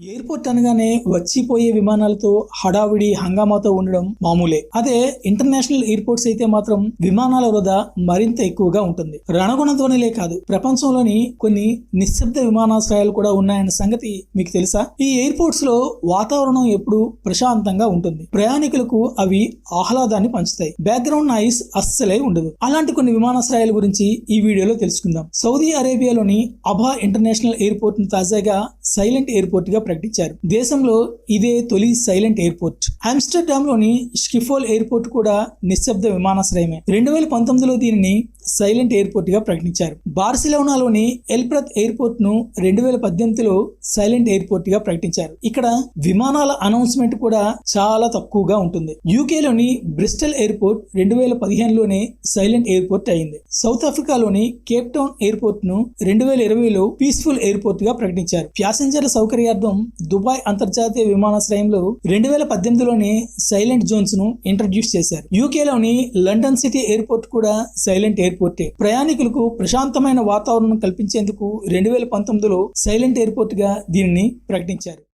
Airport అనగానే వచ్చిపోయే విమానాలతో హడావిడి హంగామాతో ఉండడం మామూలే. అదే ఇంటర్నేషనల్ ఎయిర్పోర్ట్స్ అయితే మాత్రం విమానాల వృధా మరింత ఎక్కువగా ఉంటుంది. రణగుణ ధ్వనిలే కాదు, ప్రపంచంలోని కొన్ని నిశ్శబ్ద విమానాశ్రయాలు కూడా ఉన్నాయన్న సంగతి మీకు తెలుసా? ఈ ఎయిర్పోర్ట్స్ లో వాతావరణం ఎప్పుడు ప్రశాంతంగా ఉంటుంది. ప్రయాణికులకు అవి ఆహ్లాదాన్ని పంచుతాయి. బ్యాక్గ్రౌండ్ నాయిస్ అస్సలే ఉండదు. అలాంటి కొన్ని విమానాశ్రయాల గురించి ఈ వీడియోలో తెలుసుకుందాం. సౌదీ అరేబియాలోని అబా ఇంటర్నేషనల్ ఎయిర్పోర్ట్ ను తాజాగా సైలెంట్ ఎయిర్పోర్ట్ గా ప్రకటించారు. దేశంలో ఇదే తొలి సైలెంట్ ఎయిర్పోర్ట్. ఆమ్స్టర్డామ్ లోని స్కిఫోల్ ఎయిర్పోర్ట్ కూడా నిశ్శబ్ద విమానాశ్రయమే. 2019లో దీనిని సైలెంట్ ఎయిర్పోర్ట్ గా ప్రకటించారు. బార్సిలోనాలోని ఎల్ప్రత్ ఎయిర్పోర్ట్ ను 2018లో సైలెంట్ ఎయిర్పోర్ట్ గా ప్రకటించారు. ఇక్కడ విమానాల అనౌన్స్మెంట్ కూడా చాలా తక్కువగా ఉంటుంది. యూకేలోని బ్రిస్టల్ ఎయిర్పోర్ట్ 2015లోనే సైలెంట్ ఎయిర్పోర్ట్ అయింది. సౌత్ ఆఫ్రికాలోని కేప్ టౌన్ ఎయిర్పోర్ట్ ను 2020లో పీస్ఫుల్ ఎయిర్పోర్ట్ గా ప్రకటించారు. ప్యాసింజర్ల సౌకర్యార్థం దుబాయ్ అంతర్జాతీయ విమానాశ్రయంలో 2018లోనే సైలెంట్ జోన్స్ ను ఇంట్రడ్యూస్ చేశారు. యూకేలోని లండన్ సిటీ ఎయిర్పోర్ట్ కూడా సైలెంట్ ఎయిర్పోర్టే. ప్రయాణికులకు ప్రశాంతమైన వాతావరణం కల్పించేందుకు 2019లో సైలెంట్ ఎయిర్పోర్ట్ గా దీనిని ప్రకటించారు.